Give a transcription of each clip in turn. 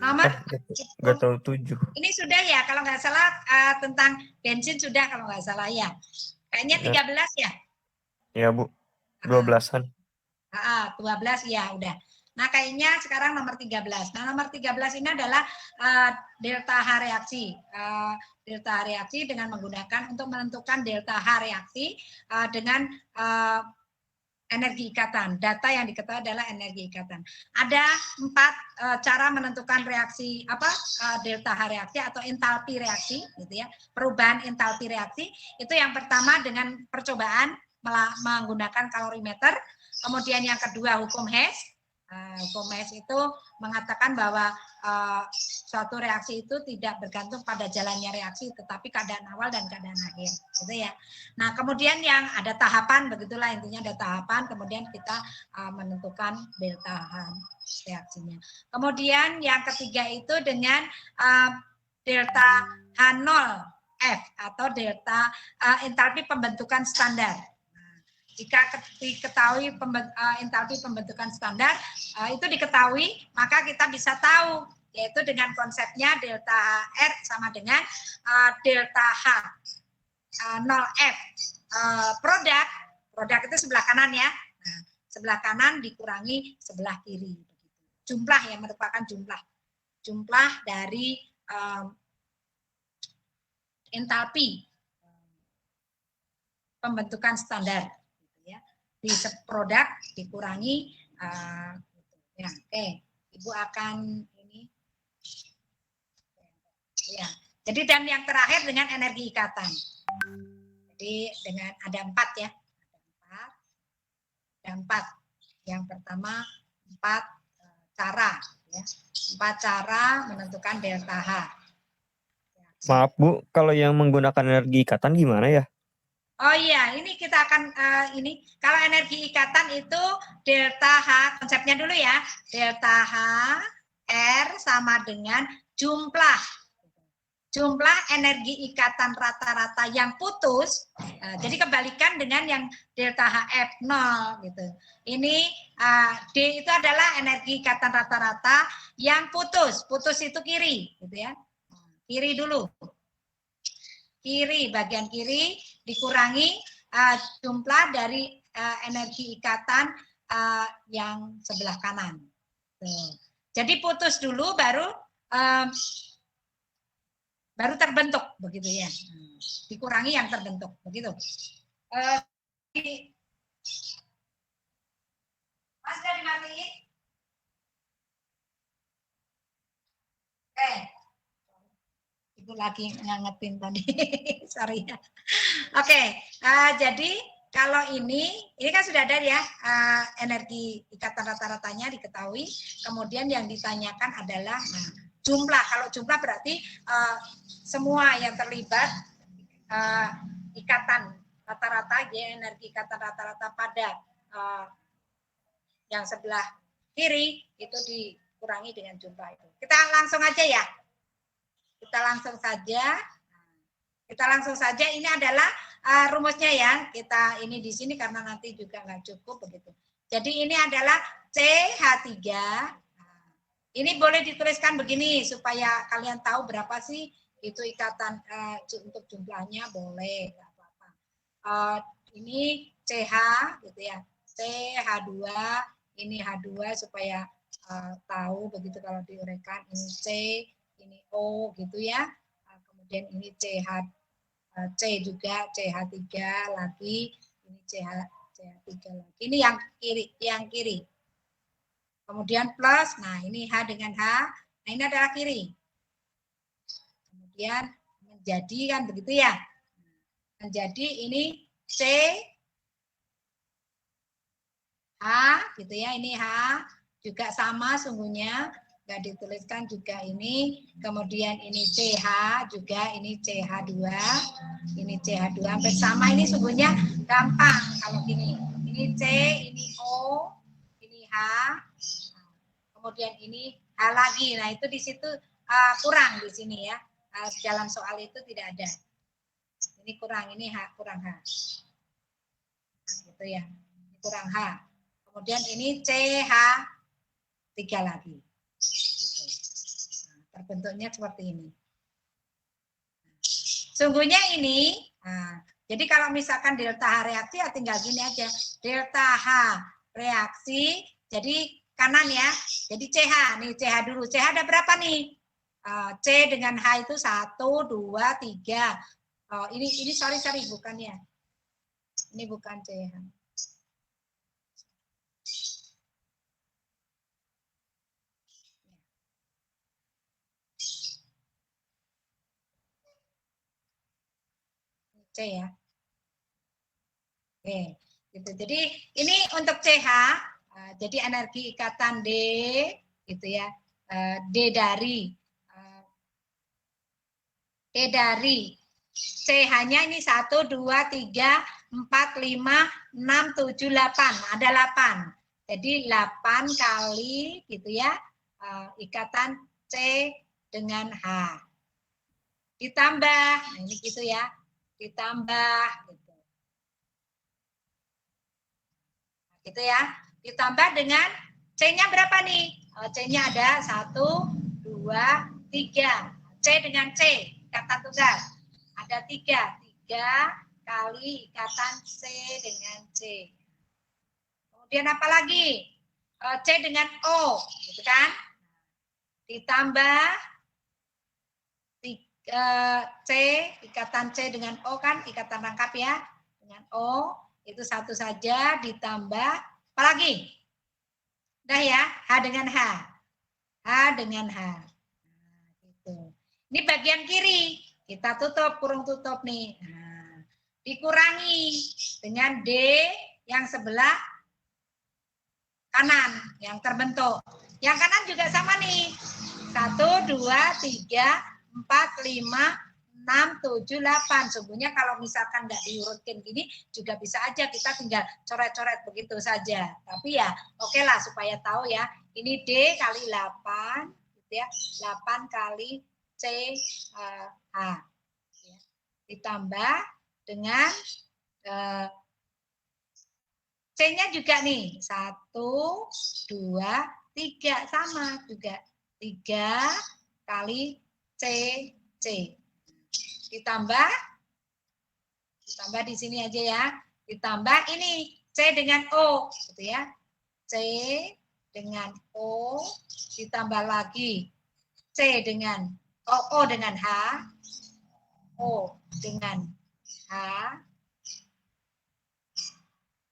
Nomor nggak tahu 7. Ini sudah ya, kalau nggak salah tentang bensin sudah kalau nggak salah ya. Kayaknya 13 ya? Ya Bu, 12-an. 12 ya udah. Nah kayaknya sekarang nomor 13. Nah nomor 13 ini adalah delta H reaksi. Delta H reaksi dengan menggunakan untuk menentukan delta H reaksi dengan energi ikatan. Data yang diketahui adalah energi ikatan. Ada 4 cara menentukan reaksi delta H reaksi atau entalpi reaksi, gitu ya. Perubahan entalpi reaksi itu yang pertama dengan percobaan menggunakan kalorimeter. Kemudian yang kedua hukum Hess. Hukum Hess itu mengatakan bahwa suatu reaksi itu tidak bergantung pada jalannya reaksi, tetapi keadaan awal dan keadaan akhir, gitu ya. Nah, kemudian yang ada tahapan, begitulah intinya ada tahapan, kemudian kita menentukan delta H reaksinya. Kemudian yang ketiga itu dengan delta H0F atau delta entalpi pembentukan standar. Jika diketahui entalpi pembentukan standar itu diketahui, maka kita bisa tahu, yaitu dengan konsepnya delta R sama dengan delta H 0F. Produk itu sebelah kanan ya. Nah, sebelah kanan dikurangi sebelah kiri. Jumlah yang merupakan jumlah dari entalpi pembentukan standar. Di produk dikurangi ya, oke. Ibu akan ini ya. Jadi dan yang terakhir dengan energi ikatan. Jadi dengan ada 4 ya. Ada 4. Yang pertama 4 cara ya. 4 cara menentukan delta H. Maaf Bu, kalau yang menggunakan energi ikatan gimana ya? Oh iya, ini kita akan ini kalau energi ikatan itu delta H, konsepnya dulu ya. Delta H R sama dengan jumlah energi ikatan rata-rata yang putus. Jadi kebalikan dengan yang delta HF 0 gitu. Ini D itu adalah energi ikatan rata-rata yang putus. Putus itu kiri gitu ya. Kiri dulu. Kiri, bagian kiri dikurangi jumlah dari energi ikatan yang sebelah kanan. Jadi putus dulu baru terbentuk begitu ya. Dikurangi yang terbentuk begitu. Mas sudah dimatiin? Itu lagi ngangetin tadi. Sorry ya. Oke, jadi kalau ini kan sudah ada ya energi ikatan rata-ratanya diketahui. Kemudian yang ditanyakan adalah jumlah. Kalau jumlah berarti semua yang terlibat ikatan rata-rata, ya energi ikatan rata-rata pada yang sebelah kiri itu dikurangi dengan jumlah itu. Kita langsung aja ya. Kita langsung saja. Ini adalah rumusnya ya. Kita ini di sini karena nanti juga nggak cukup begitu. Jadi ini adalah CH3. Ini boleh dituliskan begini supaya kalian tahu berapa sih itu ikatan untuk jumlahnya, boleh nggak apa-apa. Ini CH gitu ya. CH2, ini H2 supaya tahu begitu kalau diuraikan ini C, ini O gitu ya. Kemudian ini CH C juga, CH3 lagi, ini CH3 lagi. Ini yang kiri. Kemudian plus, nah ini H dengan H, nah ini adalah kiri. Kemudian menjadi kan begitu ya. Menjadi ini C H gitu ya, ini H juga sama sungguhnya, nggak dituliskan juga ini. Kemudian ini CH juga, ini CH2, ini CH2 hampir sama. Ini sungguhnya gampang kalau gini. Ini C, ini O, ini H, kemudian ini H lagi. Nah itu di situ kurang di sini ya. Dalam soal itu tidak ada. Ini kurang, ini H kurang H. Gitu ya. Ini kurang H. Kemudian ini CH3 lagi. Gitu. bentuknya seperti ini. Sungguhnya ini, jadi kalau misalkan delta H reaksi ya tinggal gini aja. Delta H reaksi, jadi kanan ya. Jadi CH, nih CH dulu. CH ada berapa nih? C dengan H itu 1, 2, 3. Oh, ini sorry bukan ya. Ini bukan CH. C ya. Oke, gitu. Jadi ini untuk CH, jadi energi ikatan D, gitu ya. D dari CH-nya ini 1, 2, 3, 4, 5, 6, 7, 8. Ada 8. Jadi 8 kali gitu ya, ikatan C dengan H. Ditambah, nah ini gitu ya, ditambah gitu. Gitu ya. Ditambah dengan C-nya berapa nih? C-nya ada 1, 2, 3. C dengan C, ikatan tunggal. Ada 3. 3 kali ikatan C dengan C. Kemudian apa lagi? C dengan O, gitu kan? Ditambah C, ikatan C dengan O kan, ikatan rangkap ya. Dengan O, itu satu saja, ditambah apa lagi? Udah ya, H dengan H. H dengan H. Nah, gitu. Ini bagian kiri, kita tutup, kurung tutup nih. Nah, dikurangi dengan D yang sebelah kanan, yang terbentuk. Yang kanan juga sama nih. 1, 2, 3, 4, 5, 6, 7, 8. Sungguhnya kalau misalkan nggak diurutkan gini, juga bisa aja kita tinggal coret-coret begitu saja. Tapi ya oke lah supaya tahu ya, ini D kali 8, gitu ya, 8 kali C H. Ya. Ditambah dengan C-nya juga nih, 1, 2, 3, sama juga. 3 kali C, C. Ditambah di sini aja ya. Ditambah ini C dengan O, gitu ya. C dengan O, ditambah lagi C dengan O dengan H, O dengan H,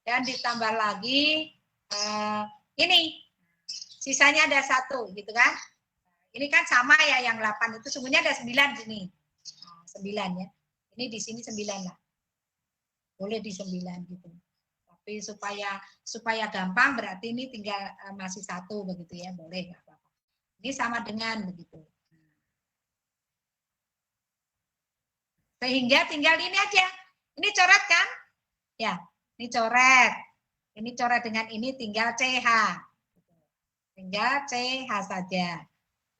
dan ditambah lagi ini, sisanya ada 1, gitu kan. Ini kan sama ya, yang 8 itu sungguhnya ada 9 sini. 9 ya. Ini di sini 9 lah. Boleh di 9 gitu. Tapi supaya gampang berarti ini tinggal masih 1 begitu ya, boleh nggak apa-apa. Ini sama dengan begitu. Sehingga tinggal ini aja. Ini coret kan? Ya, ini coret. Ini coret dengan ini tinggal CH. Tinggal CH saja.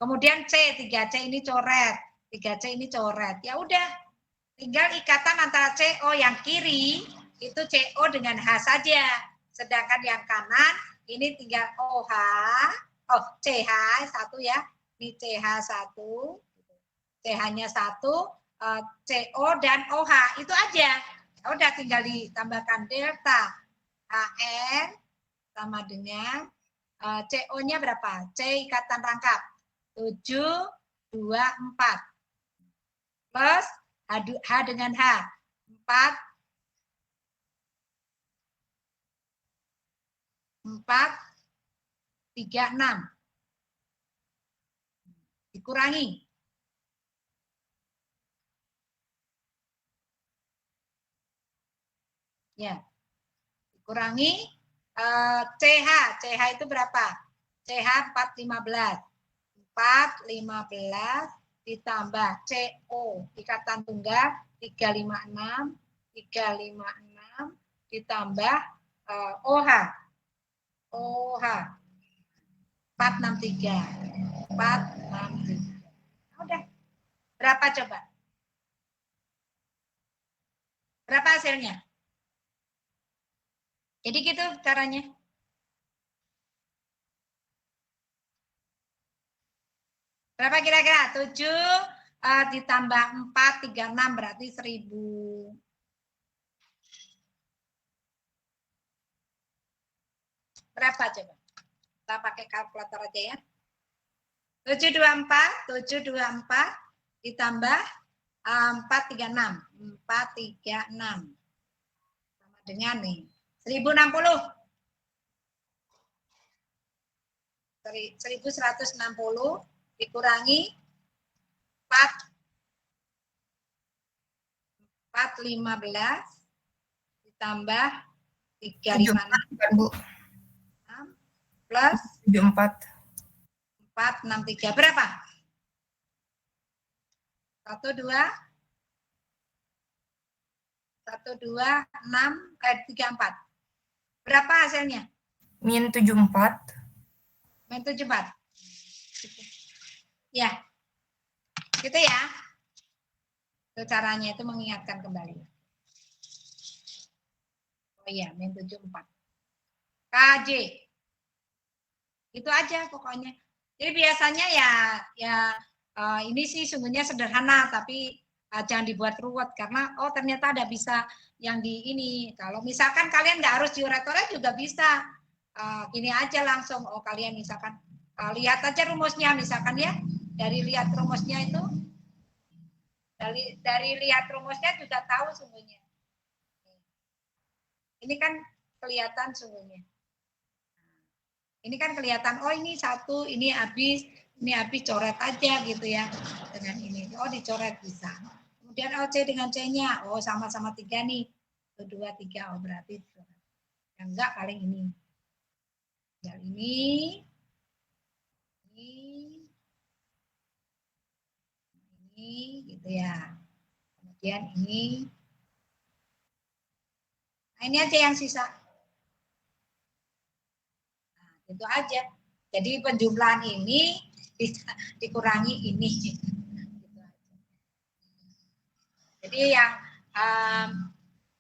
Kemudian C, 3C ini coret. 3C ini coret. Ya udah, tinggal ikatan antara CO yang kiri itu CO dengan H saja. Sedangkan yang kanan ini tinggal OH, CH 1 ya. Ini CH 1. CH-nya 1, CO dan OH itu aja. Ya udah tinggal ditambahkan delta HN sama dengan CO-nya berapa? C ikatan rangkap 7, 2, 4 plus H dengan H 4, 3, 6 dikurangi ya, dikurangi CH itu berapa? CH 4, 15 ditambah CO ikatan tunggal 356 ditambah OH 463. Udah. Berapa coba? Berapa hasilnya? Jadi gitu caranya. Berapa kira-kira? 7 ditambah 4, 36 berarti 1000. Berapa coba? Kita pakai kalkulator aja ya. 724 ditambah 436. 436. Sama dengan nih. 1060. 1160 dikurangi 415 ditambah 356 Bu. plus 74. 463 berapa? 1 2 6 34. Berapa hasilnya? Min 74. Min 74. Ya. Gitu ya. Itu caranya itu mengingatkan kembali. Oh iya, min 74. KJ. Itu aja pokoknya. Jadi biasanya ya ini sih sungguhnya sederhana tapi jangan dibuat ruwet karena oh ternyata ada bisa yang di ini. Kalau misalkan kalian nggak harus diuret-uret juga bisa. Gini aja langsung oh kalian misalkan lihat aja rumusnya misalkan ya. Dari lihat rumusnya itu dari lihat rumusnya juga tahu sungguhnya. Ini kan kelihatan sungguhnya. Ini kan kelihatan, oh ini satu, ini habis coret aja gitu ya. Dengan ini, oh dicoret bisa. Kemudian OC dengan C-nya, oh sama-sama 3 nih. 1, 2, 3, oh berarti yang enggak paling ini. Tinggal ini, gitu ya. Kemudian ini. Nah ini aja yang sisa. Itu aja. Jadi penjumlahan ini dikurangi ini. Jadi yang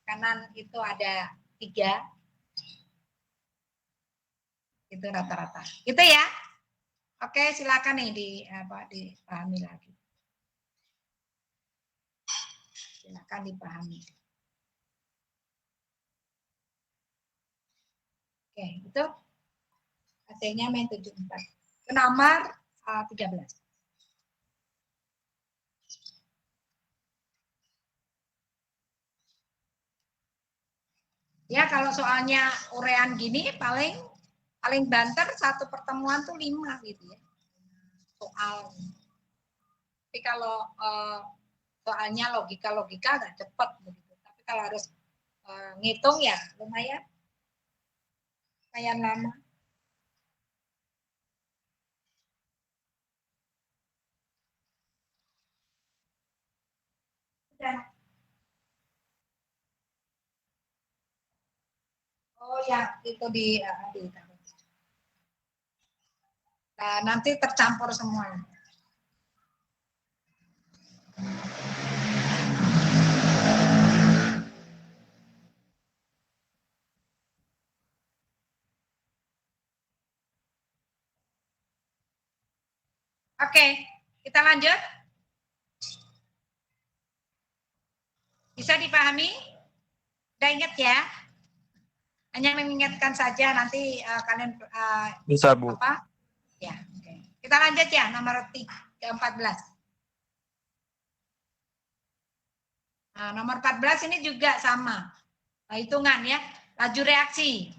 kanan itu ada 3. Itu rata-rata. Gitu ya. Oke, silakan nih dipahami lagi. Silakan dipahami. Oke, itu hasilnya min 74. Ke nomor 13. Ya, kalau soalnya urean gini paling banter satu pertemuan tuh 5 gitu ya. Soal. Tapi kalau soalnya logika agak cepat begitu. Tapi kalau harus ngitung ya lumayan lama. Oh ya, itu ditaruh. Nah, nanti tercampur semua. Oke, kita lanjut. Bisa dipahami? Udah ingat ya? Hanya mengingatkan saja nanti kalian Bisa, Bu. apa? Ya, oke. Kita lanjut ya nomor 14. Nah, nomor 14 ini juga sama. Hitungan ya, laju reaksi.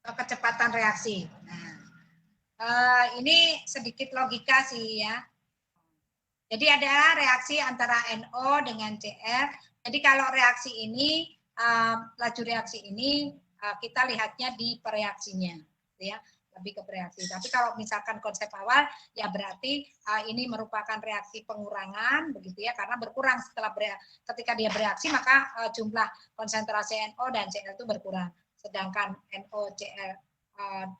Kecepatan reaksi. Nah, ini sedikit logika sih ya. Jadi ada reaksi antara NO dengan Cl. Jadi kalau reaksi ini, laju reaksi ini kita lihatnya di pereaksinya, ya, lebih ke pereaksi. Tapi kalau misalkan konsep awal, ya berarti ini merupakan reaksi pengurangan, begitu ya, karena berkurang ketika dia bereaksi maka jumlah konsentrasi NO dan Cl itu berkurang, sedangkan NOCl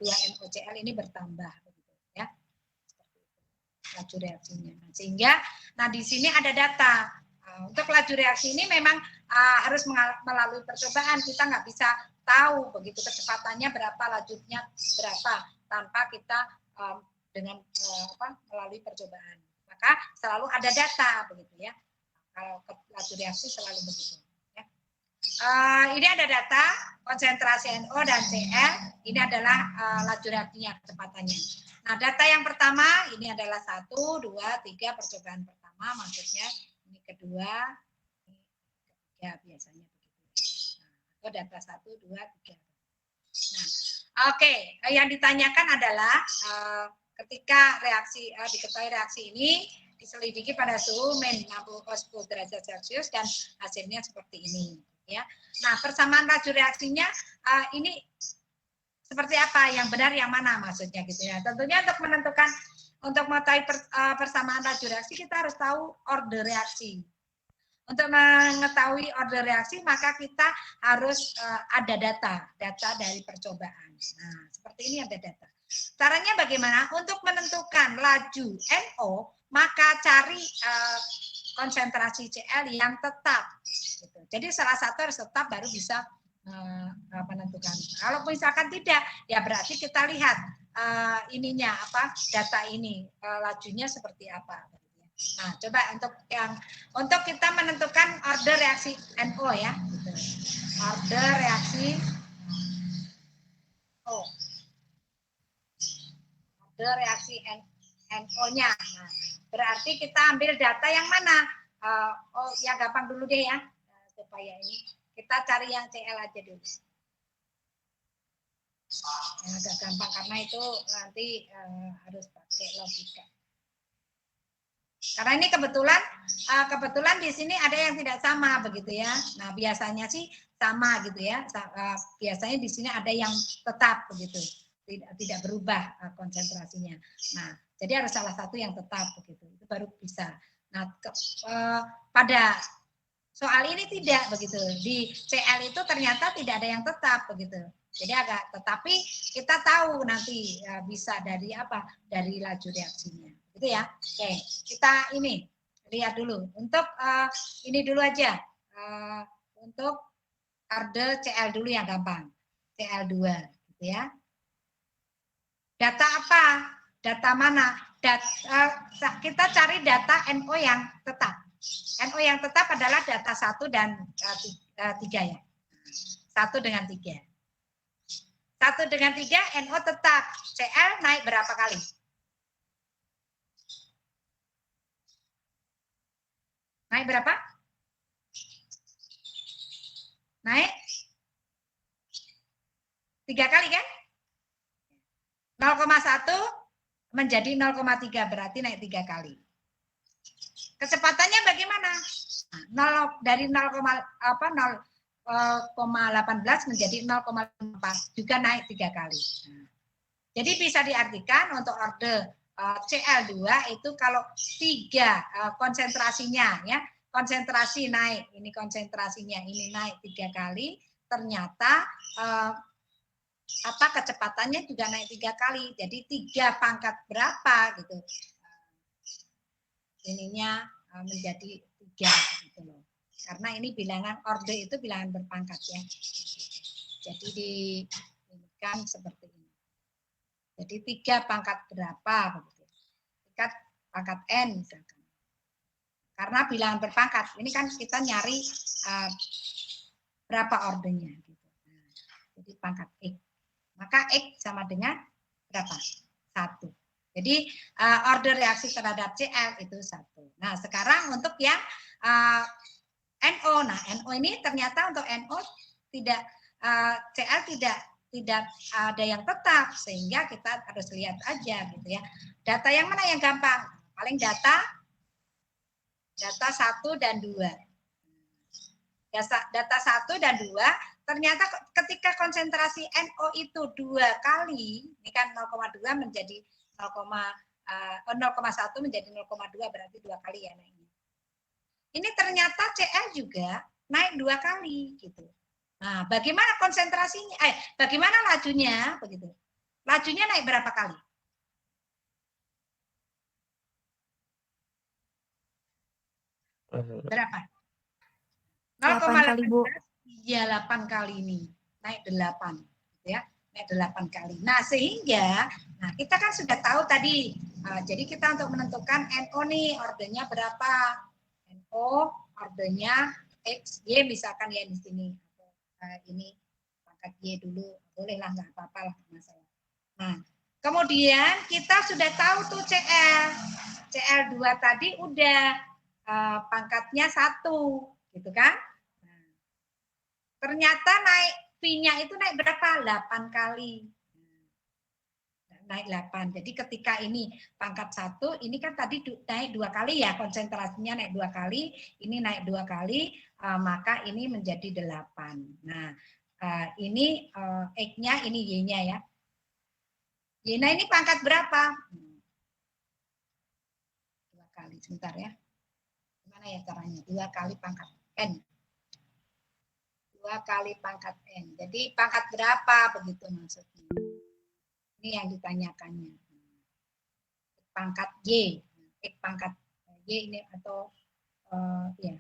2NOCl ini bertambah, begitu ya. Laju reaksinya. Sehingga, nah di sini ada data. Untuk laju reaksi ini memang harus melalui percobaan. Kita nggak bisa tahu begitu kecepatannya berapa, lajunya berapa, tanpa kita dengan melalui percobaan. Maka selalu ada data begitu ya. Kalau laju reaksi selalu begitu. Ya. Ini ada data konsentrasi NO dan Cl. Ini adalah laju reaksinya, kecepatannya. Nah, data yang pertama ini adalah 1, 2, 3 percobaan pertama, maksudnya ini kedua, ini ketiga biasanya begitu. Nah, atau data 1, 2, 3. Nah, oke, yang ditanyakan adalah ketika reaksi diketahui reaksi ini diselidiki pada suhu min 60 derajat Celcius dan hasilnya seperti ini, ya. Nah, persamaan laju reaksinya ini seperti apa, yang benar yang mana maksudnya gitu ya. Tentunya untuk mengetahui persamaan laju reaksi kita harus tahu order reaksi. Untuk mengetahui order reaksi maka kita harus ada data dari percobaan. Nah, seperti ini ada data. Caranya bagaimana? Untuk menentukan laju NO, maka cari konsentrasi Cl yang tetap. Gitu. Jadi salah satu harus tetap baru bisa menentukan. Kalau misalkan tidak, ya berarti kita lihat data ini lajunya seperti apa. Nah, coba untuk kita menentukan order reaksi NO ya. Gitu. Order reaksi NO. Order reaksi NO-nya. Nah, berarti kita ambil data yang mana? Yang gampang dulu deh ya, supaya ini kita cari yang Cl aja dulu. Yang agak gampang karena itu nanti harus pakai logika. Karena ini kebetulan di sini ada yang tidak sama begitu ya. Nah, biasanya sih sama gitu ya. Biasanya di sini ada yang tetap begitu. Tidak berubah konsentrasinya. Nah, jadi harus salah satu yang tetap begitu. Itu baru bisa. Nah, pada soal ini tidak begitu. Di Cl itu ternyata tidak ada yang tetap begitu. Jadi tetapi kita tahu nanti bisa dari apa? Dari laju reaksinya. Gitu ya. Oke, kita ini lihat dulu. Untuk ini dulu aja. Untuk order Cl dulu yang gampang. Cl2 gitu ya. Data apa? Data mana? Kita cari data NO yang tetap. NO yang tetap adalah data 1 dan 3 ya. 1 dengan 3. 1 dengan 3 NO tetap. Cl naik berapa kali? Naik berapa? Naik 3 kali kan? 0,1 menjadi 0,3 berarti naik 3 kali. Kecepatannya bagaimana? Dari 0,18 menjadi 0,4 juga naik 3 kali. Jadi bisa diartikan untuk order Cl2 itu kalau 3 konsentrasinya ya, konsentrasi naik, ini konsentrasinya ini naik 3 kali, ternyata kecepatannya juga naik 3 kali. Jadi 3 pangkat berapa gitu. Ininya menjadi 3 gitu loh. Karena ini bilangan order itu bilangan berpangkat ya. Jadi diberikan seperti ini. Jadi 3 pangkat berapa begitu. Pangkat N misalkan. Karena bilangan berpangkat. Ini kan kita nyari berapa ordernya gitu. Nah, jadi pangkat X. Maka X sama dengan berapa? 1. Jadi order reaksi terhadap Cl itu 1. Nah, sekarang untuk yang NO. Nah, NO ini ternyata untuk NO tidak Cl tidak ada yang tetap, sehingga kita harus lihat aja gitu ya. Data yang mana yang gampang? Paling data 1 dan 2. Data 1 dan 2 ternyata ketika konsentrasi NO itu 2 kali, ini kan 0,2 menjadi 0,1 menjadi 0,2 berarti 2 kali ya naiknya. Ini ternyata Cl juga naik 2 kali gitu. Nah, bagaimana konsentrasinya? Bagaimana lajunya begitu? Lajunya naik berapa kali? Berapa? 8 kali, Bu. Iya, 8 kali ini. Naik 8 gitu ya. naik 8 kali. Nah, sehingga kita kan sudah tahu tadi. Jadi kita untuk menentukan NO nih ordernya berapa? NO ordernya X, Y misalkan ya di sini. Ini pangkat Y dulu, bolehlah nggak apa-apa lah masalah. Nah, kemudian kita sudah tahu tuh CL. CL2 tadi udah pangkatnya 1, gitu kan? Nah, ternyata V-nya itu naik berapa? 8 kali. Naik 8. Jadi ketika ini pangkat 1, ini kan tadi naik 2 kali ya, konsentrasinya naik 2 kali, ini naik 2 kali, maka ini menjadi 8. Nah, ini X-nya, ini Y-nya ya. Y-nya ini pangkat berapa? 2 kali, sebentar ya. Gimana ya caranya? 2 kali pangkat N. 2 kali pangkat N. Jadi pangkat berapa begitu maksudnya? Ini yang ditanyakannya. Pangkat Y, X pangkat Y ini atau ya.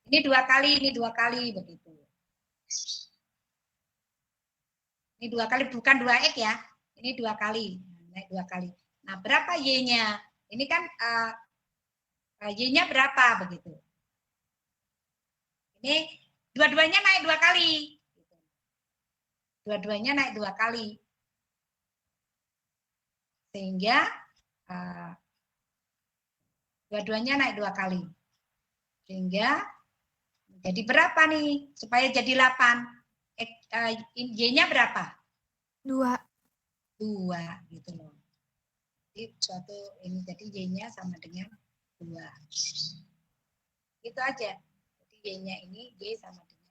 Ini 2 kali, ini 2 kali begitu. Ini 2 kali, bukan 2X ya. Ini 2 kali, naik 2 kali. Nah, berapa Y-nya? Ini kan Y-nya berapa begitu. Ini dua-duanya naik 2 kali. Dua-duanya naik 2 kali. Sehingga dua-duanya naik 2 kali. Sehingga jadi berapa nih? Supaya jadi 8. Y-nya berapa? 2. 2 gitu loh. Jadi suatu ini jadi Y-nya sama dengan 2. Gitu aja. Jadi Y-nya ini Y sama dengan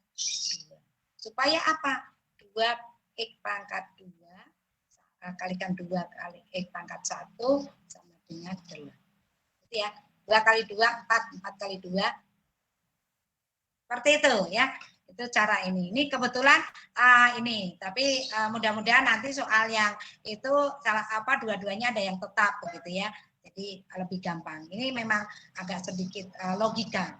2. Supaya apa? 2X pangkat 2 kalikan 2 kali X pangkat 1 sama dengan 8. Gitu ya. 2 kali 2, 4. 4 kali 2. Seperti itu ya. Itu cara ini. Ini kebetulan ini, tapi mudah-mudahan nanti soal yang itu salah apa dua-duanya ada yang tetap begitu ya. Jadi lebih gampang. Ini memang agak sedikit logika.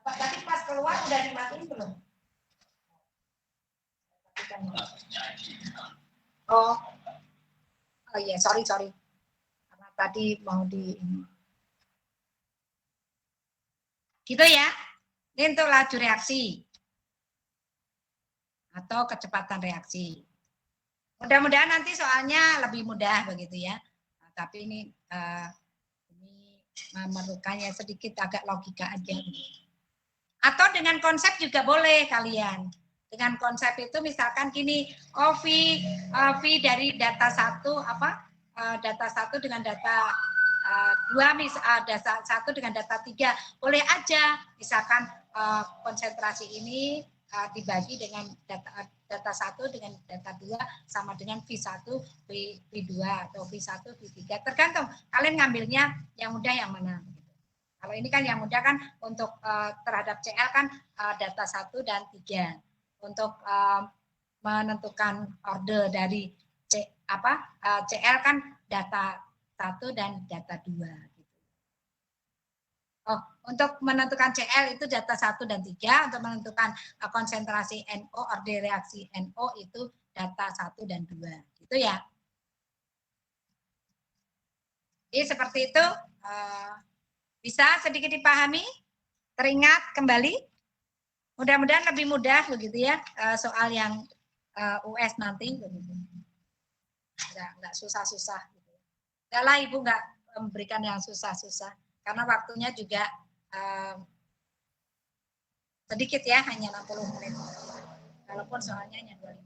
Tadi pas keluar udah dimatiin belum? Oh iya, sorry. Karena tadi mau di ini. Gitu ya. Ini untuk laju reaksi atau kecepatan reaksi. Mudah-mudahan nanti soalnya lebih mudah begitu ya. Nah, tapi ini memerlukannya sedikit agak logika aja. Atau dengan konsep juga boleh kalian. Dengan konsep itu misalkan gini, V dari data 1 data 1 dengan data 2 data 1 dengan data 3 boleh aja misalkan konsentrasi ini dibagi dengan data 1 dengan data 2 sama dengan V1, V2 atau V1, V3. Tergantung kalian ngambilnya yang mudah yang mana. Kalau ini kan yang mudah kan untuk terhadap CL kan data 1 dan 3. Untuk menentukan order dari CL kan data 1 dan data 2 gitu. Oh, untuk menentukan CL itu data 1 dan 3, untuk menentukan konsentrasi NO, order reaksi NO itu data 1 dan 2. Gitu ya. Jadi seperti itu bisa sedikit dipahami, teringat kembali. Mudah-mudahan lebih mudah begitu ya soal yang US nanti begitu. Enggak susah-susah gitu. Enggaklah Ibu enggak memberikan yang susah-susah karena waktunya juga sedikit ya, hanya 60 menit. Walaupun soalnya hanya 25.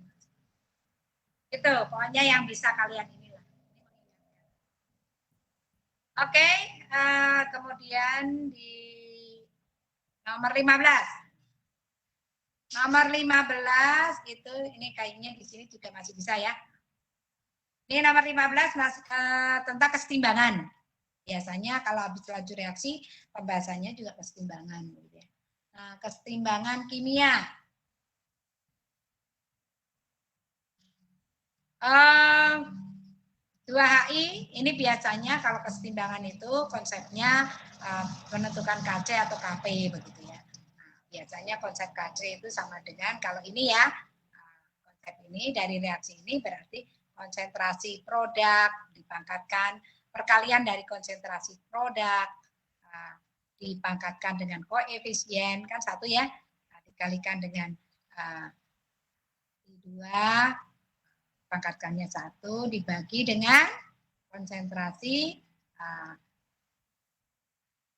Itu pokoknya yang bisa kalian inilah. Oke, kemudian di nomor 15. Nomor 15 itu ini kayaknya di sini juga masih bisa ya. Ini nomor 15 tentang kesetimbangan. Biasanya kalau habis laju reaksi pembahasannya juga kesetimbangan. Nah, kesetimbangan kimia. Eh, 2HI ini biasanya kalau kesetimbangan itu konsepnya menentukan KC atau KP begitu ya. Nah, biasanya konsep KC itu sama dengan kalau ini ya, konsep ini dari reaksi ini berarti konsentrasi produk dipangkatkan perkalian dari konsentrasi produk dipangkatkan dengan koefisien kan satu ya, dikalikan dengan I2 pangkatkannya 1 dibagi dengan konsentrasi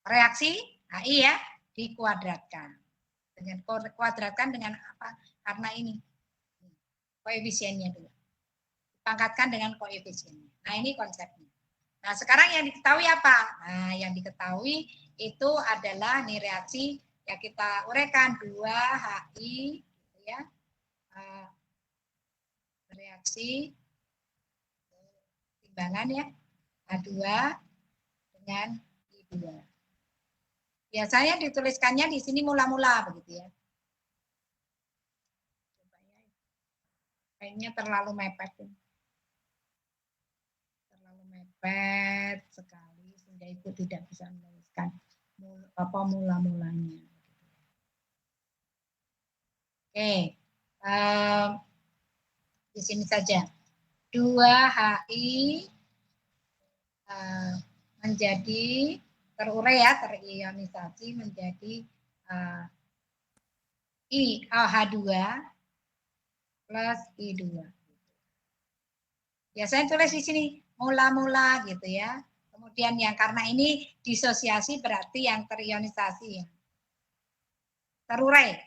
reaksi HI ya, dikuadratkan. Dengan kuadratkan dengan apa? Karena ini koefisiennya dulu. Pangkatkan dengan koefisiennya. Nah, ini konsepnya. Nah, sekarang yang diketahui apa? Nah, yang diketahui itu adalah nih reaksi yang kita uraikan 2HI gitu ya. Reaksi timbangan ya H2 dengan I2. Biasanya dituliskannya di sini mula-mula begitu ya. Kayaknya terlalu mepet. Terlalu mepet sekali sehingga Ibu tidak bisa menuliskan apa mula-mulanya. Oke. Di sini saja 2HI menjadi terurai ya, terionisasi menjadi H2 plus I2. Biasanya tulis di sini mula-mula gitu ya. Kemudian yang karena ini disosiasi berarti yang terionisasi ya. Terurai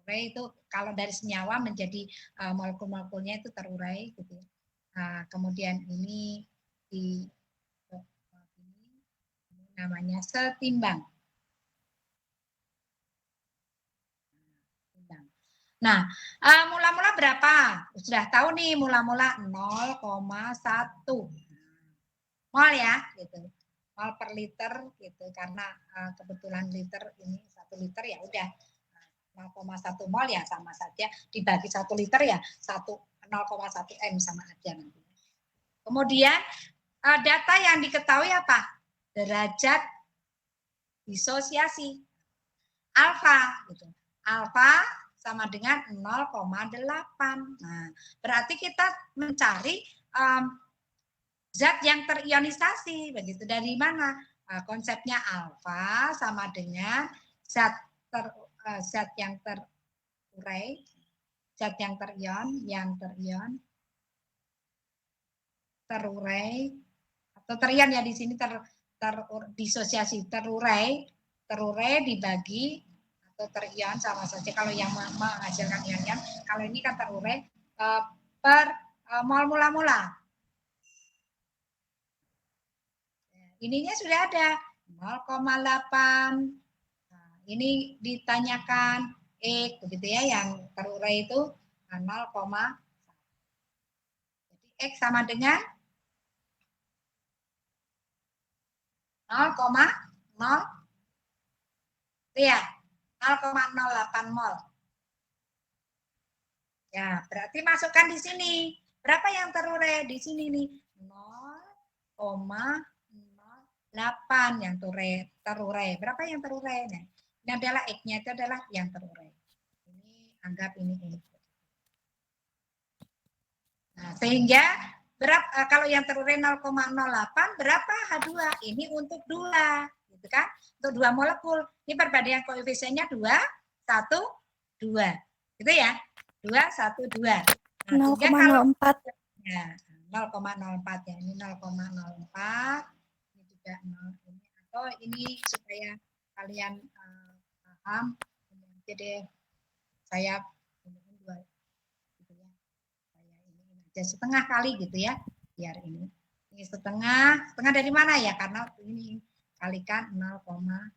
itu kalau dari senyawa menjadi molekul-molekulnya itu terurai gitu ya. Kemudian ini di namanya setimbang. Nah, mula-mula berapa? Sudah tahu nih mula-mula 0,1 mol ya, gitu. Mol per liter gitu karena kebetulan liter ini 1 liter ya udah 0,1 mol ya sama saja dibagi 1 liter ya 0,1 M sama aja nanti. Kemudian data yang diketahui apa? Derajat disosiasi alfa gitu. Alfa sama dengan 0,8. Nah, berarti kita mencari zat yang terionisasi begitu. Dari mana? Konsepnya alfa sama dengan zat yang terurai, zat yang terion, terurai atau terion ya di sini disosiasi terurai dibagi atau terion sama saja kalau yang menghasilkan ion-ion. Kalau ini kan terurai per mol mula-mula. Ininya sudah ada 0,8. Nah, ini ditanyakan begitu ya yang terurai itu 0, jadi X sama dengan 0,0 ya 0,08 mol. Ya, berarti masukkan di sini. Berapa yang terurai di sini nih? 0,08 yang terurai. Berapa yang terurai? Nah, ini adalah X-nya itu adalah yang terurai. Ini anggap ini X. Nah, sehingga kalau yang terurai 0,08 berapa H2? Ini untuk 2, gitu kan? Untuk 2 molekul. Ini perbandingan koefisiennya 2, 1, 2. Gitu ya. 2, 1, 2. Nah, 0,04. Ya, 0,04 ya. Ini 0,04. Ini juga 0 ini. Atau ini supaya kalian paham. Jadi saya ini 2 gitu ya. Saya ini aja setengah kali gitu ya. Biar ini setengah dari mana ya? Karena ini kalikan 0,0.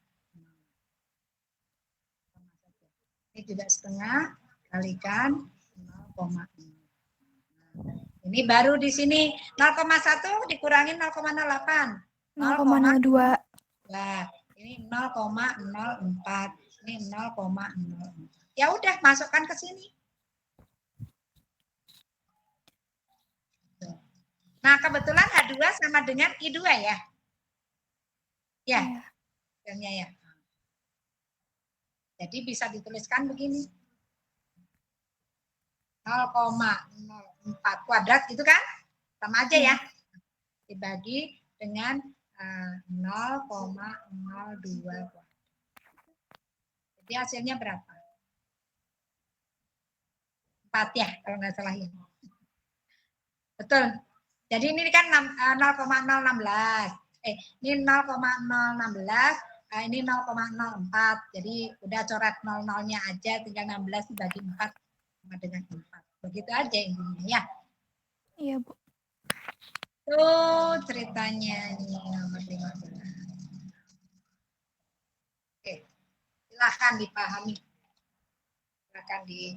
Ini juga setengah kalikan 0,0. Ini baru di sini 0,1 dikurangi 0,08. 0,02. Nah, ini 0,04. Ini 0,04. Ya udah masukkan ke sini. Nah, kebetulan H2 sama dengan I2 ya. Ya, Iya. hasilnya ya. Jadi bisa dituliskan begini. 0,04 kuadrat itu kan? Sama aja ya. Dibagi dengan 0,02 kuadrat. Jadi hasilnya berapa? 4 ya, kalau nggak salah ya. Betul. Jadi ini kan 0,016. Ini 0,016, ini 0,04. Jadi udah coret 00-nya aja, tinggal 16 dibagi 4 sama dengan 4. Begitu aja intinya ya. Iya, Bu. Tuh ceritanya ini nomor 15. Oke, silakan dipahami. Silakan di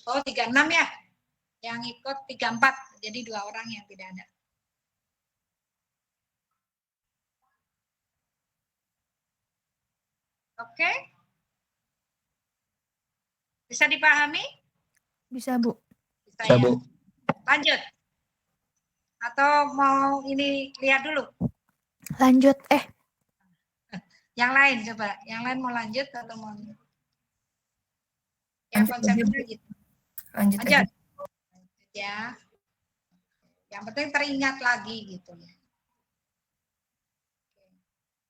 Oh, 36 ya. Yang ikut 34. Jadi 2 orang yang tidak ada. Oke? Bisa dipahami? Bisa, Bu. Bisa Bisa, ya. Bu. Lanjut. Atau mau ini lihat dulu? Lanjut. Yang lain coba. Yang lain mau lanjut atau mau? Ya Lanjut konsepnya aja, Bu. gitu. Lanjut aja. Lanjut. Ya. Yang penting teringat lagi gitu ya.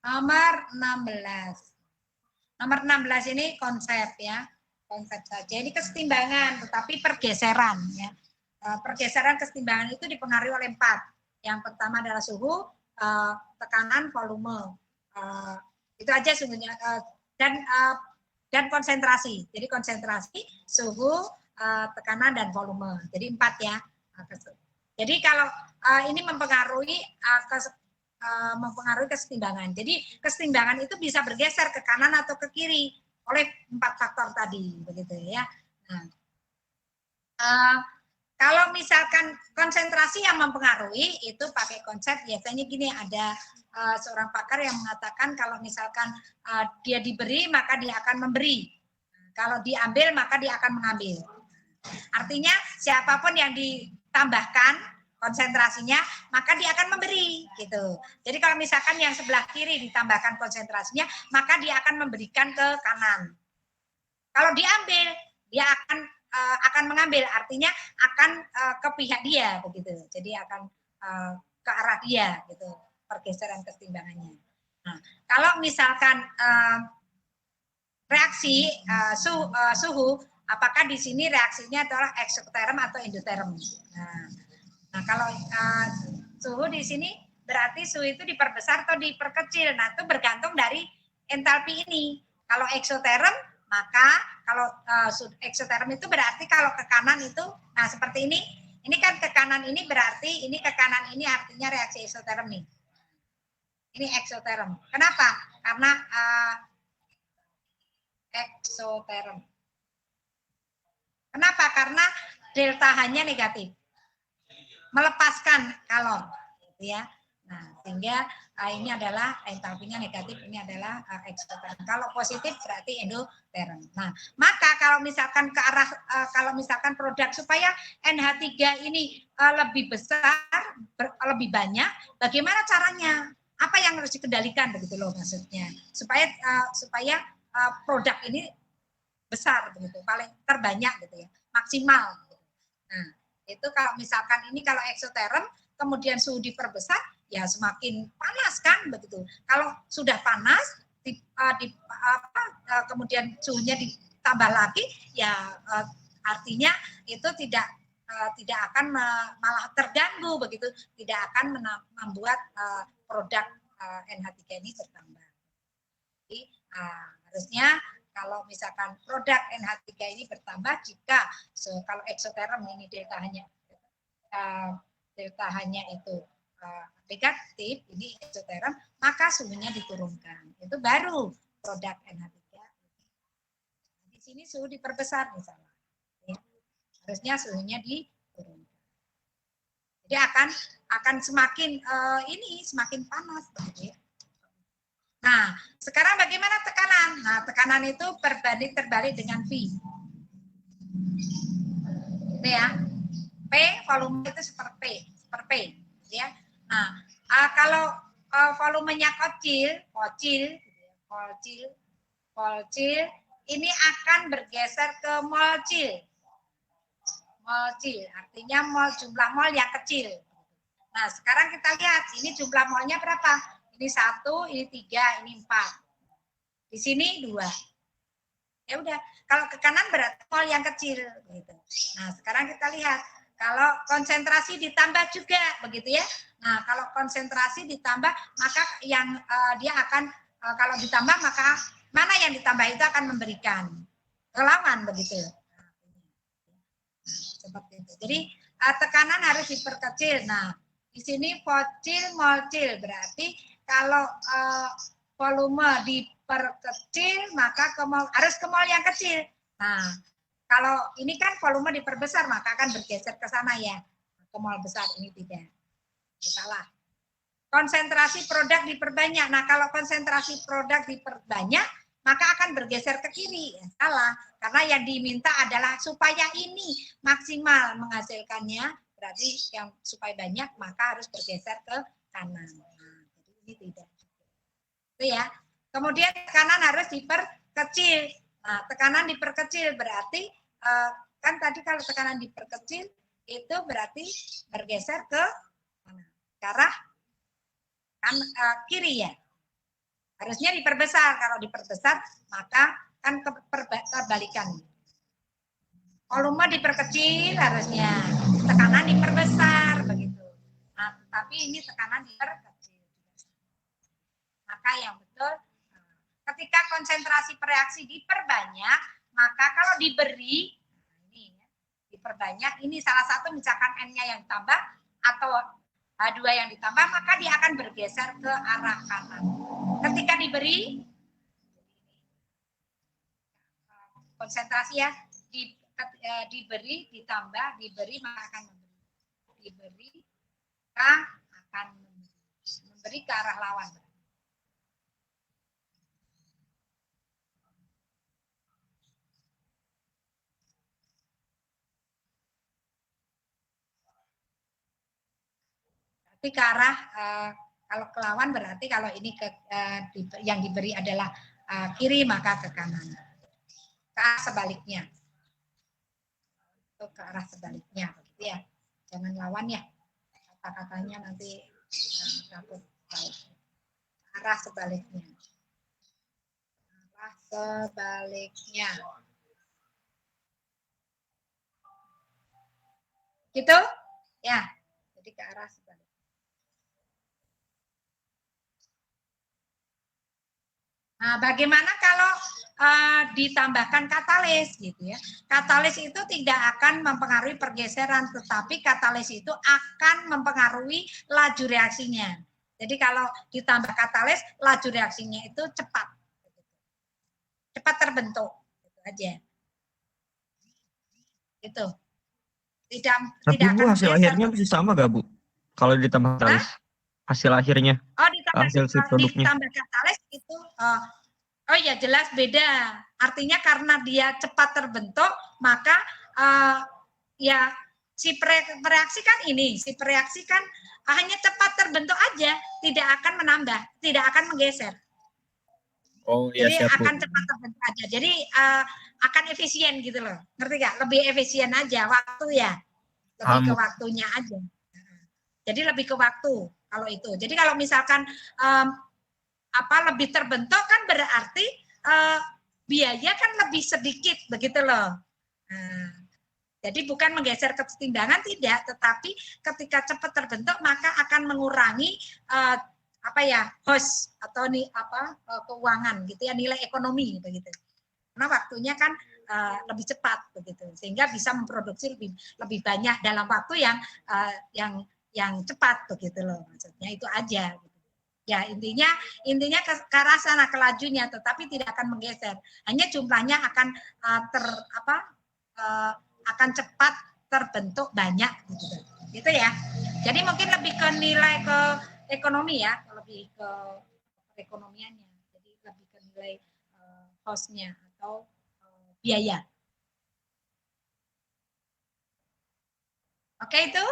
Nomor 16. Nomor 16 ini konsep ya. Konsep saja. Ini kesetimbangan tetapi pergeseran ya. Pergeseran kesetimbangan itu dipengaruhi oleh 4. Yang pertama adalah suhu, tekanan, volume. Itu aja sungguhnya. Dan konsentrasi. Jadi konsentrasi, suhu, tekanan, dan volume. Jadi 4 ya. Jadi kalau ini mempengaruhi kesetimbangan. Jadi kesetimbangan itu bisa bergeser ke kanan atau ke kiri oleh 4 faktor tadi, begitu ya. Nah, kalau misalkan konsentrasi yang mempengaruhi itu pakai konsep biasanya gini, ada seorang pakar yang mengatakan kalau misalkan dia diberi maka dia akan memberi, kalau diambil maka dia akan mengambil. Artinya siapapun yang ditambahkan konsentrasinya, maka dia akan memberi gitu. Jadi kalau misalkan yang sebelah kiri ditambahkan konsentrasinya, maka dia akan memberikan ke kanan. Kalau diambil, dia akan mengambil, artinya akan ke pihak dia begitu. Jadi akan ke arah dia gitu, pergeseran kesetimbangannya. Nah, kalau misalkan reaksi suhu, apakah di sini reaksinya adalah eksoterm atau endoterm? Nah, kalau suhu di sini berarti suhu itu diperbesar atau diperkecil. Nah, itu bergantung dari entalpi ini. Kalau eksoterm, maka kalau eksoterm itu berarti kalau ke kanan itu, nah seperti ini kan ke kanan ini berarti ini ke kanan ini artinya reaksi eksoterm nih. Ini eksoterm. Kenapa? Karena eksoterm. Kenapa? Karena delta H-nya negatif. Melepaskan kalor, gitu ya. Nah, sehingga ini adalah entalpinya negatif, ini adalah eksoterm. Kalau positif berarti endoterm. Nah, maka kalau misalkan ke arah kalau misalkan produk supaya NH3 ini lebih besar, lebih banyak, bagaimana caranya? Apa yang harus dikendalikan begitu loh maksudnya. Supaya produk ini besar begitu, paling terbanyak gitu ya, maksimal. Nah, itu kalau misalkan ini kalau eksoterm kemudian suhu diperbesar ya semakin panas kan begitu. Kalau sudah panas kemudian suhunya ditambah lagi ya artinya itu tidak akan malah terganggu begitu, tidak akan membuat produk NH3 ini bertambah. Jadi harusnya kalau misalkan produk NH3 ini bertambah jika kalau eksoterm ini delta H-nya itu negatif, ini eksoterm, maka suhunya diturunkan. Itu baru produk NH3. Di sini suhu diperbesar misalnya. harusnya suhunya diturunkan. Jadi akan semakin semakin panas begitu ya. Nah, sekarang bagaimana tekanan? Nah, tekanan itu berbanding terbalik dengan V. Gitu ya. P volume itu seperti P, ya. Nah, kalau volumenya kecil, ini akan bergeser ke molcil. Molcil, artinya jumlah mol yang kecil. Nah, sekarang kita lihat, ini jumlah molnya berapa? Ini 1, ini 3, ini 4. Di sini 2. Ya udah, kalau ke kanan berarti mol yang kecil. Gitu. Nah, sekarang kita lihat, kalau konsentrasi ditambah juga, begitu ya. Nah, kalau konsentrasi ditambah, maka yang dia akan, kalau ditambah, maka mana yang ditambah itu akan memberikan lawan, begitu. Seperti itu. Jadi tekanan harus diperkecil. Nah, di sini vocil, molcil berarti kalau volume diperkecil maka harus ke mol yang kecil. Nah, kalau ini kan volume diperbesar maka akan bergeser ke sana ya, ke mol besar. Ini tidak. Salah. Konsentrasi produk diperbanyak. Nah, kalau konsentrasi produk diperbanyak maka akan bergeser ke kiri. Ya, salah. Karena yang diminta adalah supaya ini maksimal menghasilkannya, berarti yang supaya banyak maka harus bergeser ke kanan. Nah, jadi ini tidak. Itu ya. Kemudian tekanan harus diperkecil. Nah, tekanan diperkecil berarti kan tadi kalau tekanan diperkecil itu berarti bergeser ke mana? Ke arah kiri ya. Harusnya diperbesar. Kalau diperbesar maka kan kebalikan. Volume diperkecil harusnya, tekanan diperbesar begitu. Nah, tapi ini tekanan diperkecil. Maka yang betul, ketika konsentrasi reaksi diperbanyak, maka kalau diberi ini ya, diperbanyak, ini salah satu misalkan N-nya yang ditambah atau H2 yang ditambah, maka dia akan bergeser ke arah kanan. Ketika diberi konsentrasi ya, diberi, ditambah, diberi maka akan memberi. Diberi maka akan memberi ke arah lawan. Berarti ke arah kalau ke lawan berarti kalau ini yang diberi adalah kiri maka ke kanan. Ke arah sebaliknya. Ke arah sebaliknya, begitu ya. Jangan lawan ya. Kata-katanya nanti takut arah sebaliknya. Arah sebaliknya. Gitu? Ya. Jadi ke arah sebaliknya. Nah, bagaimana kalau ditambahkan katalis gitu ya? Katalis itu tidak akan mempengaruhi pergeseran, tetapi katalis itu akan mempengaruhi laju reaksinya. Jadi kalau ditambah katalis, laju reaksinya itu cepat, cepat terbentuk, gitu aja. Gitu. Tapi Tidak Bu, akan hasil akhirnya bisa sama gak Bu? Kalau ditambah katalis, hasil akhirnya, hasil si produknya. ditambah katalis itu, oh ya jelas beda. Artinya karena dia cepat terbentuk, maka ya si reaksi kan ini, si reaksi kan hanya cepat terbentuk aja, tidak akan menambah, tidak akan menggeser. Oh iya, jadi siap, Bu. akan cepat terbentuk aja. Jadi akan efisien gitu loh. Ngerti gak? Lebih efisien aja waktu ya. Lebih ke waktunya aja. Jadi lebih ke waktu kalau itu. Jadi kalau misalkan lebih terbentuk kan berarti biaya kan lebih sedikit begitu loh. Nah, jadi bukan menggeser kesetimbangan tidak, tetapi ketika cepat terbentuk maka akan mengurangi host atau keuangan gitu ya, nilai ekonomi begitu. Karena waktunya kan lebih cepat begitu, sehingga bisa memproduksi lebih banyak dalam waktu yang cepat begitu loh, maksudnya itu aja. Gitu. Ya intinya ke arah sana, ke lajunya, tetapi tidak akan menggeser. Hanya jumlahnya akan akan cepat terbentuk banyak gitu. Gitu ya. Jadi mungkin lebih ke nilai ke ekonomi ya, lebih ke perekonomiannya. Jadi lebih ke nilai cost-nya atau biaya. Oke itu?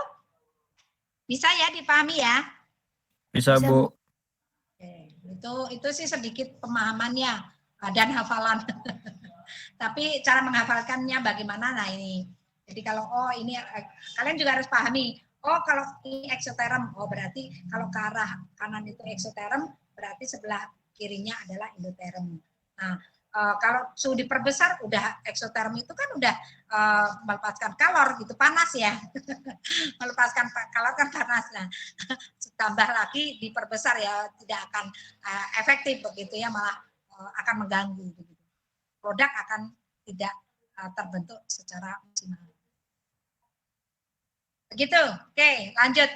Bisa ya dipahami ya? Bisa, Bu. Oke, itu sih sedikit pemahamannya dan hafalan. Tapi cara menghafalkannya bagaimana? Nah ini. Jadi kalau ini kalian juga harus pahami. Oh kalau ini eksoterm, oh berarti kalau ke arah kanan itu eksoterm, berarti sebelah kirinya adalah endoterm. Nah kalau suhu diperbesar, udah eksoterm itu kan udah melepaskan kalor gitu, panas ya. Melepaskan kalor kan panas. Nah tambah lagi diperbesar ya, tidak akan efektif begitu ya, malah akan mengganggu begitu. Produk akan tidak terbentuk secara maksimal. Begitu. Oke, lanjut.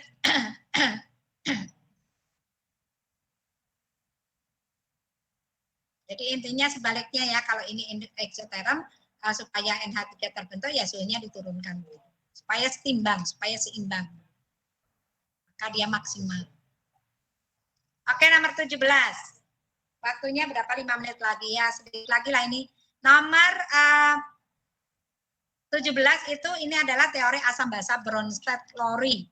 Jadi intinya sebaliknya ya, kalau ini eksoterm supaya NH3 terbentuk ya suhunya diturunkan supaya seimbang, seimbang. Maka dia maksimal. Oke, nomor 17. Waktunya berapa? 5 menit lagi ya, sedikit lagi lah ini. Nomor 17 itu ini adalah teori asam basa Bronsted-Lowry.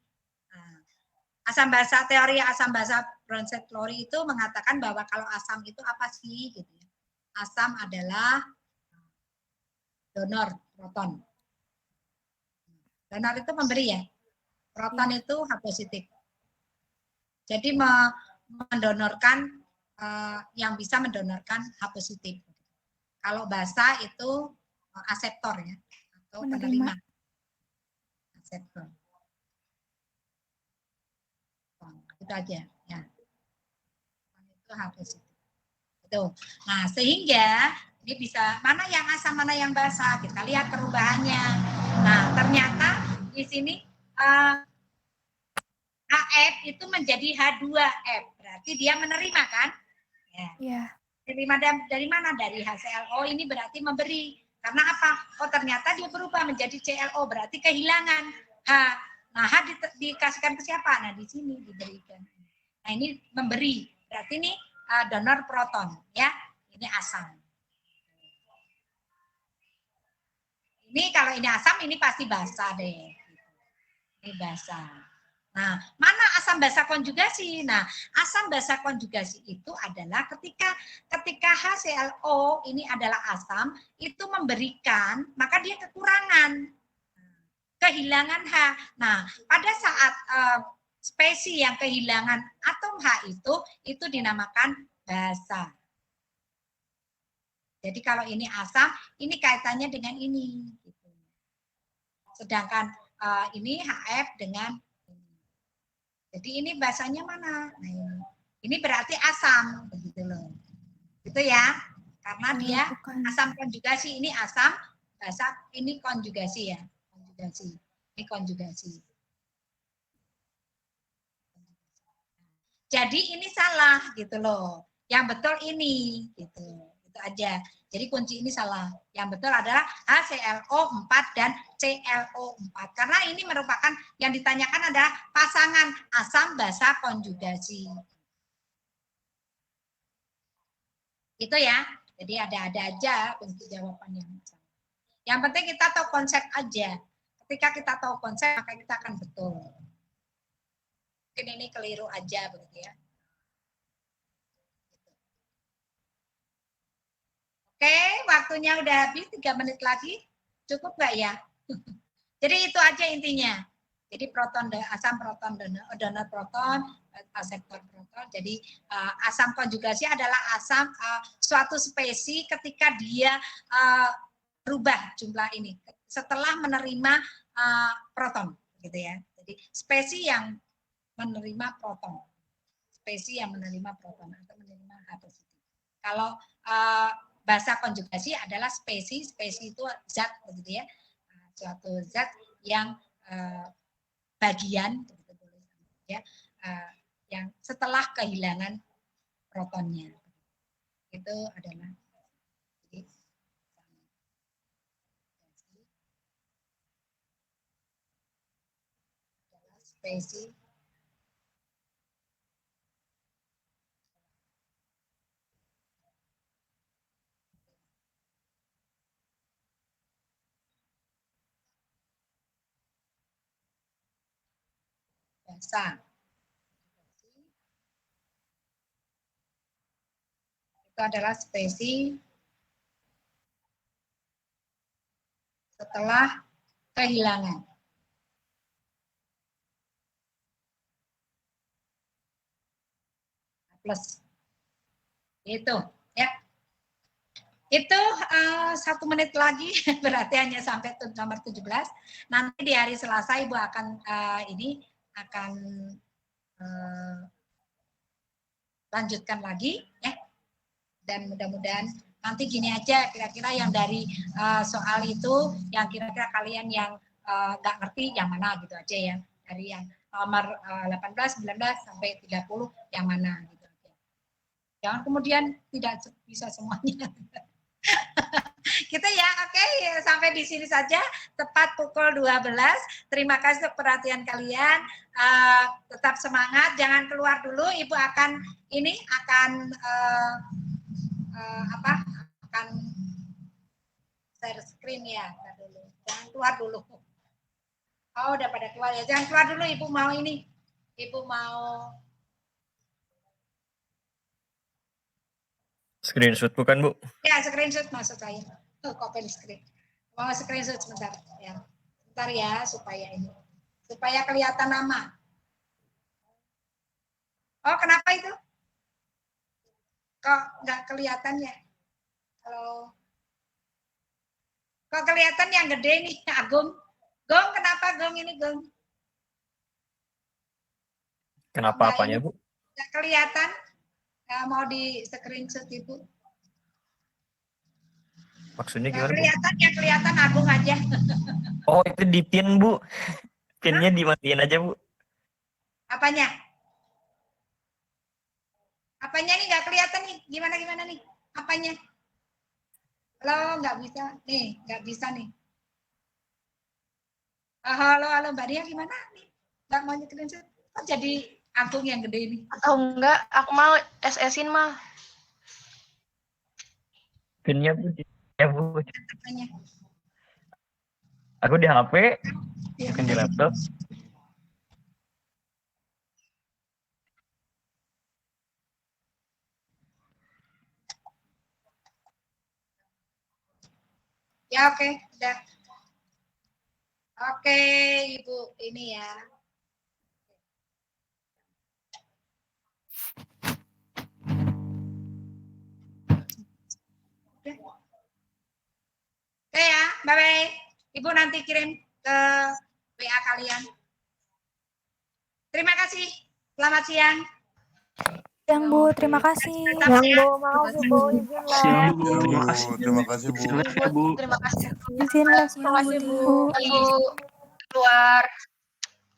Teori asam basa Bronsted-Lowry itu mengatakan bahwa kalau asam itu apa sih gitu ya. Asam adalah donor proton. Donor itu memberi ya. Proton itu H positif. Jadi mendonorkan yang bisa mendonorkan H positif. Kalau basa itu aseptor ya, atau penerima. Aseptor. Itu aja ya. Itu H positif. Itu. Nah, sehingga ini bisa mana yang asam, mana yang basa. Kita lihat perubahannya. Nah, ternyata di sini HF itu menjadi H2F. Berarti dia menerima kan? Ya. Menerima dari mana? Dari HClO ini berarti memberi. Karena apa? Oh ternyata dia berubah menjadi ClO, berarti kehilangan H. Nah H dikasihkan ke siapa? Nah di sini diberikan. Nah ini memberi. Berarti ini donor proton, ya. Ini asam. Ini kalau ini asam, ini pasti basa deh. Ini basa. Nah, mana asam basa konjugasi? Nah, asam basa konjugasi itu adalah ketika HClO ini adalah asam, itu memberikan, maka dia kekurangan, kehilangan H. Nah, pada saat spesies yang kehilangan atom H itu dinamakan basa. Jadi kalau ini asam, ini kaitannya dengan ini. Sedangkan ini HF dengan jadi ini bahasanya mana? Nah, ini berarti asam, begitu loh. Gitu ya. Karena dia asam konjugasi, ini asam, basa ini konjugasi ya. Konjugasi. Ini konjugasi. Jadi ini salah gitu loh. Yang betul ini gitu. Itu aja. Jadi kunci ini salah. Yang betul adalah HClO4 dan ClO4. Karena ini merupakan yang ditanyakan adalah pasangan asam basa konjugasi. Itu ya. Jadi ada aja bentuk jawaban yang salah. Yang penting kita tahu konsep aja. Ketika kita tahu konsep, maka kita akan betul. Mungkin ini keliru aja begitu ya. Oke, waktunya udah habis, 3 menit lagi. Cukup nggak ya? Jadi itu aja intinya. Jadi proton, asam proton, donor proton, aseptor proton. Jadi asam konjugasi adalah asam suatu spesies ketika dia berubah jumlah ini setelah menerima proton, gitu ya. Jadi spesies yang menerima proton, spesies yang menerima proton atau menerima H positif. Kalau basa konjugasi adalah spesies itu zat begitu ya, suatu zat yang bagian ya, yang setelah kehilangan protonnya itu adalah spesi. Biasa. Itu adalah spesi setelah kehilangan. Plus. Itu, ya. Itu 1 menit lagi, berarti hanya sampai nomor 17. Nanti di hari Selasa Ibu akan lanjutkan lagi, ya. Dan mudah-mudahan nanti gini aja, kira-kira yang dari soal itu, yang kira-kira kalian yang nggak ngerti yang mana gitu aja ya. Dari yang nomor 18, 19 sampai 30 yang mana gitu aja. Jangan kemudian tidak bisa semuanya. Gitu ya, oke, sampai di sini saja, tepat pukul 12. Terima kasih untuk perhatian kalian. Tetap semangat, jangan keluar dulu. Ibu akan akan share screen ya, dulu. Jangan keluar dulu. Oh, udah pada keluar ya. Jangan keluar dulu, Ibu mau ini. Ibu mau Screenshot bukan, Bu? ya, screenshot maksud saya. Copy screen. Mau screenshot sebentar ya. Sebentar ya supaya kelihatan nama. Oh, kenapa itu? Kok nggak kelihatan ya? Halo. Kok kelihatan yang gede nih, Agung? Gong, kenapa Gong ini, Gong? Kenapa apanya, Bu? Nggak kelihatan? Mau di screenshot, Ibu? Maksudnya Nggak gimana, Bu? kelihatan, yang kelihatan Agung aja. Oh, itu di pin, Bu. Pinnya dimatiin aja, Bu. Apanya? Apanya nih nggak kelihatan nih? Gimana nih? Apanya? Halo, nggak bisa. Nih, nggak bisa nih. Halo, Mbak Dia gimana nih? Nggak mau nyekelin sih? Kok jadi Agung yang gede ini? Atau enggak, aku mau SS-in mah. Pinnya, Bu. Ya, Bu. Apanya? Aku di HP, Ya, bukan di laptop. ya oke, udah. Oke, Ibu, ini ya. Oke ya, bye-bye. Ibu nanti kirim ke WA kalian. Terima kasih. Selamat siang. Yang Bu, terima kasih. Yang Bu, Makasih, Bu. Izin Siang, lah. Bu. Terima kasih, Bu. Terima kasih, Bu. Izin les, Terima kasih, Bu. Ibu keluar.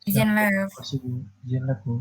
Izin live. Terima kasih, Bu. Izin lah, Bu.